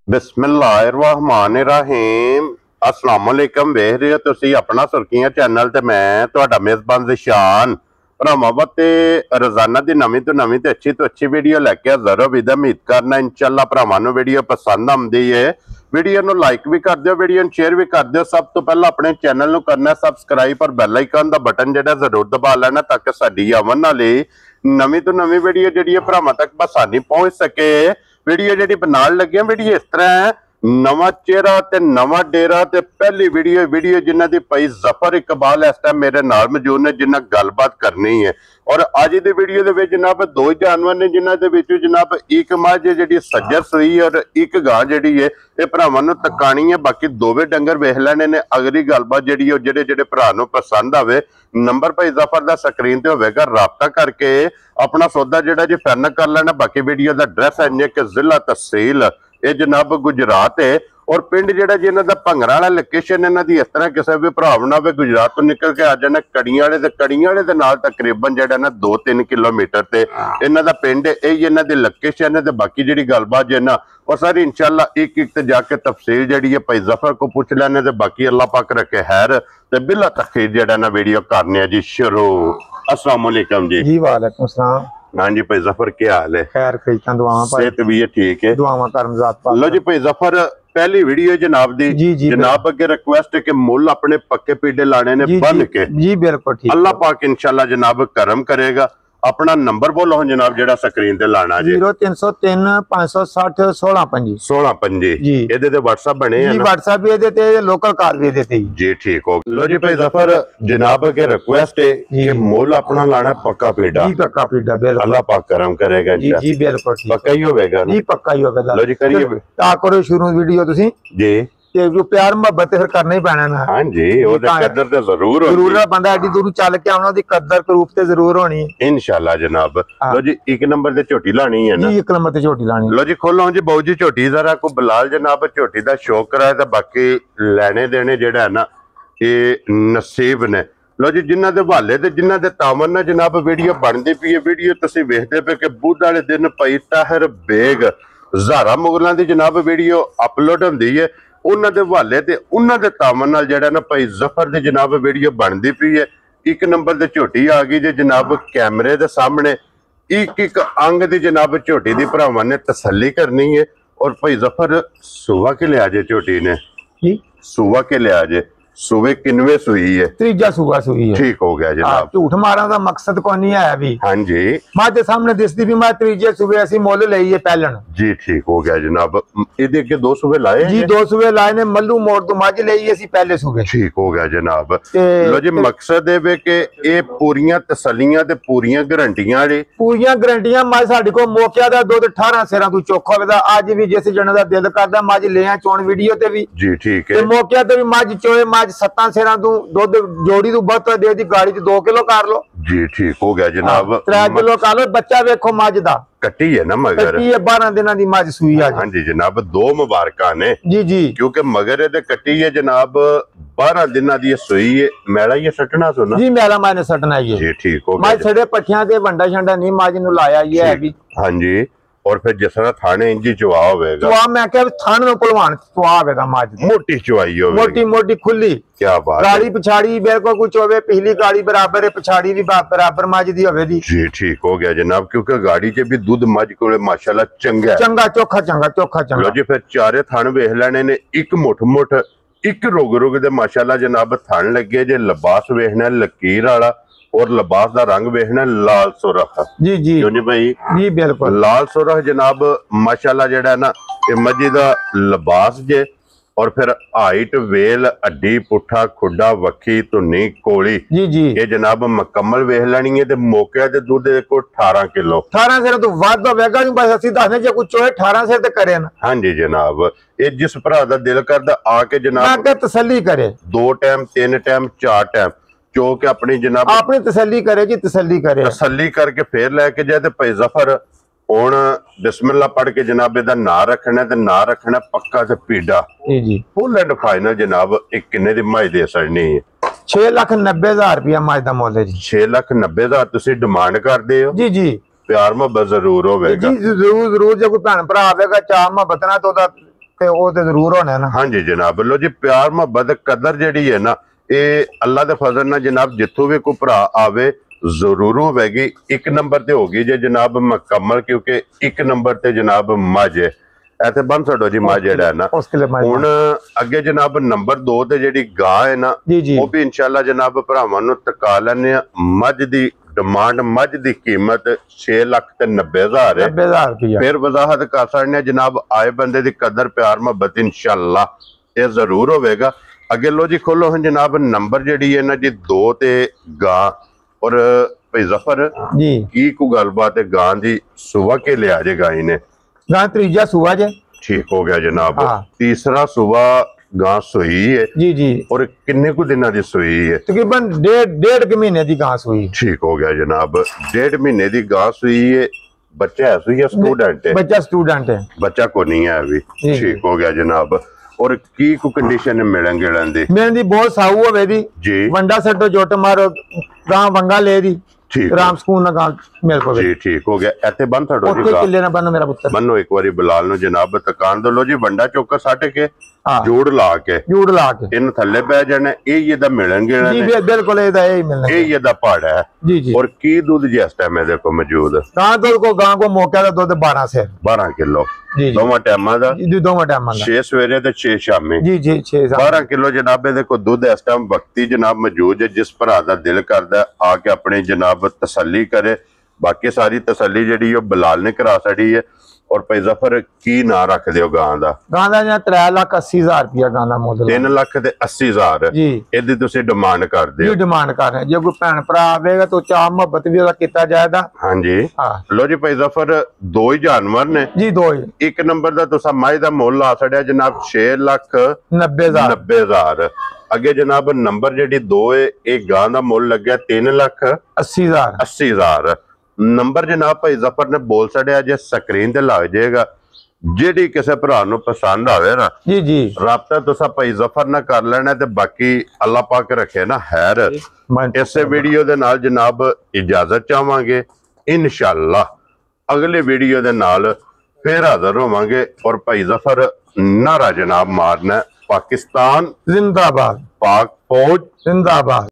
बिस्मिल्लाहिर्रहमानिर्रहीम अस्सलाम वालेकुम। वेख रहे हो तुसी अपना सुर्खियां चैनल ते मैं तुहाडा मेज़बान ज़िशान भरावां ते रोजाना दी नवीं तो अच्छी वीडियो लैके हाज़र हो। विद उम्मीद करना इंशाअल्लाह भरावां नूं वीडियो पसंद आउंदी है। वीडियो नूं लाइक भी कर दिओ, वीडियो नूं शेयर भी कर दिओ। सब तो पहला अपने चैनल नूं करना सबसक्राइब और बैल आइकन दा बटन जिहड़ा जरूर दबा लेना ताकि साडी आवन वाली नवीं तो नवीं वीडियो जिहड़ी भरावां तक आसानी पहुंच सके। वीडियो जी बनाने लगे वीडियो इस तरह है, नवा चेहरा ते नवा डेरा ते पहली वीडियो जिन्हां दी भाई जफर इकबाल इस टाइम मेरे नाल मौजूद ने जिन्हां गलबात करनी है। और अज दी वीडियो दे विच जनाब दो जानवर ने जिन्हां दे विच जनाब एक मझ जिहड़ी सज्जर सूई और एक गां जिहड़ी है ये भरावां नूं तकानी है। बाकी दोवें डंगर वेख लैणे ने। अगली गलबात जिहड़ी है जिहड़े भरा नूं पसंद आवे नंबर भाई जफर दा स्क्रीन ते होवेगा, राबता करके अपना सौदा जिहड़ा जी फाइनल कर लेना। बाकी वीडियो दा एड्रैस है कि जिला तहसील ये जनाब गुजरात है और पिंड जिहड़ा जी इन्हां दा भंगरा वाला लोकेशन इन्हां दी इस तरह किसी भी भरा ना होवे गुजरात तो निकल के आ जाना कड़ियां वाले दे नाल तकरीबन जिहड़ा ना 2-3 किलोमीटर ते इन्हां दा पिंड है। यही इन्हां दी लोकेशन है। बाकी जिहड़ी गलबात जे ना और सारी इंशाअल्लाह एक ते जाके तफसील जिहड़ी है भाई जफर को पूछ लैने ते बाकी अल्लाह पाक रखे खैर ते बिला तखीर जिहड़ा ना वीडियो करने जी शुरू। अस्सलाम वालेकुम जी। वालेकुम सलाम। हाँ जी भाई जफर क्या हाल है? खैर खैरियत दुआवां भाई। सेहत भी है ठीक है? दुआवां करमजात पाक। लो जी भाई जफर पहली वीडियो जनाब दी जनाब अगे रिक्वेस्ट है कि मुल अपने पक्के पीडे लाने ने बन के जी बिल्कुल ठीक। अल्लाह पाक इंशाल्लाह जनाब करम करेगा। अपना नंबर बोलो जनाब जेड़ा स्क्रीन ते लाना जी। 0303 560 16 5 जी। एदे ते व्हाट्सएप बने हैं जी? व्हाट्सएप भी एदे ते लोकल कॉल भी एदे ते जी ठीक हो। लो जी भाई जफर जनाब अगे रिक्वेस्ट है कि मुल अपना लाना पक्का पीडा जी। पक्का पीडा बिल्कुल अल्लाह पाक करम करेगा जी। जी बिल्कुल ठीक। पक्का ही होवेगा जी? पक्का ही होवेगा। लो जी करिए ता करो शुरू वीडियो तुसी जी। ते जो प्यार मोहब्बत फिर करना ही पैना ना। हां जी ओ ते कदर ते जरूर बंदा एडी दूर चल के आउणा दी कदर करूप ते जरूर होनी इंशाल्लाह जनाब। लो जी एक नंबर ते झोटी लानी है ना जी? एक नंबर ते झोटी लानी। लो जी खोलो जी बाऊ जी झोटी जरा को बिलाल जनाब झोटी दा शौक कराए ते बाकी लेने देने जेड़ा है ना ये नसीब ने। लो जी जिन्हां दे हवाले ते जिन्हां दे तामन ना जनाब वीडियो बनदी पई है। वीडियो तुसीं वेखदे पे कि बुध वाले दिन भाई ताहिर बेग ज़ारा मुगलां दी जनाब वीडियो अपलोड हुंदी है। उन्हां दे हवाले ते उन्हां दे तामन नाल जेड़ा ना भाई जफर दी जनाब वीडियो बनदी पई है। एक नंबर ते झोटी आ गई जे जनाब कैमरे दे सामने एक अंग दी जनाब झोटी दी भरावां ने तसल्ली करनी है। और भाई जफर सुबह के लिया जे झोटी ने सुबह के लिया जे सुबह किनवे सुई है? तीजा सुबह सुई है। ठीक हो गया जनाब। झूठ मारन दा मकसद कोई नहीं है भी। हां जी मां दे सामने दिसदी भी मैं तीजे सुबह असि मोल लई है पहलन जी। ठीक हो गया जनाब। इहदे अगे दो सुबह लाए जी? दो सुबह लाए ने मल्लू मोड़ तो मज लई असि पहले सुबह। ठीक हो गया जनाब। लो जी मकसद है वे कि ए पूरियां तसल्लियां ते पूरियां गारंटियां ने। पूरियां गारंटियां मज साडे को मौके दा दुध 18 सेरा तू चोखा होवेगा। आज भी जिस जने दा दिल करदा मज ले आ चोण वीडियो ते भी जी ठीक है। ते मौके ते भी मज चोए मज 7 सेरा तू दुध जोड़ी तू बहुत दे दी गाड़ी च 2 किलो कर लो जी। ठीक हो गया जनाब। 3 किलो कर लो। बच्चा वेखो मज दा कट्टी है ना मगर कट्टी है 12 दिनां दी मज सूई आ। हां जी जनाब दो मुबारकां ने जी जी क्योंकि मगर दे कट्टी है जनाब 12 दिनां दी सूई है। मैला ये सटना सुना जी? मैला मैंने सटना है जी। ठीक हो गया। मज छड़े पट्ठियां ते वंडा शंडा नहीं मज नु लाया ये है भी। हां जी और फिर जिस तरह थाने इंजी चुआ होवेगा चुआ मैं क्या थाने में पलवान चुआ होवेगा मज मोटी चुआई होवेगी मोटी मोटी खुली। क्या बात गाड़ी पिछाड़ी बिल्कुल कुछ होवे पिछली गाड़ी बराबर है पिछाड़ी भी बराबर मज दी होवेगी जी। ठीक हो गया जनाब क्योंकि गाड़ी च भी दूध मज कोले माशाल्लाह चंगा चंगा चोखा चंगा। लो जी फिर चारे थान वेख लेने ने एक मुठ एक रुग दे माशाल्लाह जनाब थान लगे जे लिबास वेखना लकीर वाला और लिबास दा रंग वेखना लाल सुरख जी जी क्यों जी भाई जी बिल्कुल लाल सुरख जनाब माशाल्लाह जेड़ा ना ये मजी दा लिबास जे। और फिर हाइट वेल हड्डी पुठा खुडा वक्खी धुनी कोली जी जी ये जनाब मुकम्मल वेख लेनी है। ते मौके ते दूध को 18 किलो 18 सेर तो वध होवेगा नहीं बस असि दसने जे कुछ होए 18 सेर ते करे ना। हां जी जनाब ये जिस भरा दा दिल करदा आके जनाब मैं तसल्ली करे 2 टाइम 3 टाइम 4 टाइम चो के अपनी जनाब अपनी तसल्ली करे जी तसल्ली करके फिर लेके जाए। भाई जफर हुण बिस्मिल्लाह पढ़ के जनाब इहदा नां रखना ते नां रखना पक्का ते पीडा जी जी फुल एंड फाइनल जनाब एक किन्ने दी मज दे सड़नी है? 6,90,000 रुपया मज दा मुल है जी। 6,90,000 तुसी डिमांड करदे हो जी जी प्यार मोहब्बत जरूर होवेगा जी जरूर जरूर जो कोई भैन भरा आवेगा चाह मोहब्बत ना तो ਤੇ ਉਹ ਤੇ ਜ਼ਰੂਰ ਹੋਣਾ ਨਾ। ਹਾਂਜੀ ਜਨਾਬ, लो जी प्यार मोहब्बत कदर ਜਿਹੜੀ ਹੈ ਨਾ ਇਹ ਅੱਲਾ ਦੇ ਫਜ਼ਲ ਨਾਲ ਜਨਾਬ ਜਿੱਥੋਂ ਵੀ ਕੋਈ ਭਰਾ ਆਵੇ ਜ਼ਰੂਰ ਹੋਵੇਗੀ। ਇੱਕ ਨੰਬਰ ਤੇ ਹੋਗੀ ਜੇ ਜਨਾਬ ਮੁਕੰਮਲ, ਕਿਉਂਕਿ ਇੱਕ ਨੰਬਰ ਤੇ ਜਨਾਬ ਮੱਝ ਹੈ। ਇੱਥੇ ਬੰਨ ਛੱਡੋ ਜੀ ਮੱਝ ਜਿਹੜਾ ਹੈ ਨਾ। ਹੁਣ ਅੱਗੇ ਜਨਾਬ ਨੰਬਰ 2 ਤੇ ਜਿਹੜੀ ਗਾਂ ਹੈ ਨਾ ਉਹ ਵੀ ਇਨਸ਼ਾਅੱਲਾ ਜਨਾਬ ਭਰਾਵਾਂ ਨੂੰ ਤਕਾ ਲੈਣੇ ਆ। ਮੱਝ ਦੀ ਡਿਮਾਂਡ, ਮੱਝ ਦੀ ਕੀਮਤ 6,90,000 ਹੈ। 90,000 ਰੁਪਇਆ। ਫਿਰ ਵਜ਼ਾਹਤ ਕਰ ਸਕਦੇ ਜਨਾਬ ਆਏ ਬੰਦੇ ਦੀ ਕਦਰ ਪਿਆਰ ਮੁਹੱਬਤ ਇਨਸ਼ਾਅੱਲਾ ਇਹ ਜ਼ਰੂਰ ਹੋਵੇਗਾ। ਅੱਗੇ ਲੋ ਜੀ ਖੋਲੋ ਹੁਣ ਜਨਾਬ ਨੰਬਰ ਜਿਹੜੀ ਹੈ ਨਾ ਜੀ 2 ਤੇ ਗਾਂ। और भाई जफर जी की को गलबात है गां दी सुबह के ले आजे गाय ने गां तीजा सुबह जे ठीक हो गया जनाब। तीसरा सुबह गां सोई है जी जी। और किन्ने को दिना दी सोई है? तकरीबन डेढ़ के महीने दी गां सोई। ठीक हो गया जनाब, 1.5 महीने दी गां सोई है। बच्चा है सोई या स्टूडेंट है? बच्चा स्टूडेंट है, बच्चा को नहीं है अभी। ठीक हो गया जनाब। और की को कंडीशन है मिलेंगे लंदे मेरे दी बहुत साऊ होवे दी जी। वंडा सेटो जोट मारो गां वंगा ले दी राम सुकून ना गां मेरे को जी। ठीक हो गया। ऐसे बन थड़ो जी ओके किले ना बनो मेरा पुत्र बनो एक बारी बिलाल नु जनाब तकान दो। लो जी वंडा चौका सट के जोड़ ला के इन थल्ले पै जाने ये दा मिलेंगे जी। बिल्कुल यही मिलने ये दा पहाड़ है जी जी। और की दूध जी इस टाइम मेरे को मौजूद गां को मौके दा दूध 12 से 12 किलो जी। दोवां टाइमां दा जी दोवां टाइमां दा 6 सवेरे ते 6 शामी जी जी। 6 12 किलो जनाब देखो दूध इस टाइम वक्ती जनाब मौजूद है। जिस भरा दा दिल करदा आके अपने जनाब तसल्ली करे। बाकी सारी तसल्ली जेडी बिलाल ने करा छड़ी है। और भाई जफर की ना रख दियो गां दा? गां दा 3,80,000 रुपया गां दा मुੱਲ 3,80,000 जी। ਇਹਦੀ ਤੁਸੀਂ ਡਿਮਾਂਡ ਕਰਦੇ ਹੋ? ਜੀ ਡਿਮਾਂਡ ਕਰ ਰਹੇ ਜੇ ਕੋਈ ਭੈਣ ਭਰਾ ਆਵੇਗਾ ਤਾਂ ਚਾਹ ਮੁਹੱਬਤ ਵੀ ਉਹਦਾ ਕੀਤਾ ਜਾਏਗਾ। ਹਾਂਜੀ ਲੋ ਜੀ ਭਾਈ ਜ਼ਫਰ ਦੋ ਹੀ ਜਾਨਵਰ ਨੇ ਜੀ, ਦੋ ਹੀ। ਇੱਕ ਨੰਬਰ ਦਾ ਤੁਸੀਂ ਮਾਈ ਦਾ ਮੁੱਲ ਆ ਛੜਿਆ ਜਨਾਬ 6,90,000। ਅੱਗੇ ਜਨਾਬ ਨੰਬਰ ਜਿਹੜੀ 2 ਹੈ ਇਹ ਗਾਂ ਦਾ ਮੁੱਲ ਲੱਗਿਆ 3,80,000। ਨੰਬਰ ਜਨਾਬ ਭਾਈ ਜ਼ਫਰ ਨੇ ਬੋਲ ਛੜਿਆ ਜੇ ਸਕਰੀਨ ਤੇ ਲੱਗ ਜਾਏਗਾ। ਜਿਹੜੀ ਕਿਸੇ ਭਰਾ ਨੂੰ ਪਸੰਦ ਆਵੇ ਨਾ ਜੀ ਜੀ ਰਾਬਤਾ ਤੁਸੀਂ ਭਾਈ ਜ਼ਫਰ ਨਾਲ ਕਰ ਲੈਣਾ ਤੇ ਬਾਕੀ ਅੱਲਾਹ ਪਾਕ ਰੱਖੇ ਨਾ ਖੈਰ। ਇਸੇ ਵੀਡੀਓ ਦੇ ਨਾਲ ਜਨਾਬ ਇਜਾਜ਼ਤ ਚਾਹਾਂਗੇ। ਇਨਸ਼ਾਅੱਲਾ ਅਗਲੇ ਵੀਡੀਓ ਦੇ ਨਾਲ ਫਿਰ ਹਾਜ਼ਰ ਹੋਵਾਂਗੇ। ਔਰ ਭਾਈ ਜ਼ਫਰ ਨਾਰਾ ਜਨਾਬ ਮਾਰਨਾ ਪਾਕਿस्तान जिंदाबाद, पाक फौज जिंदाबाद।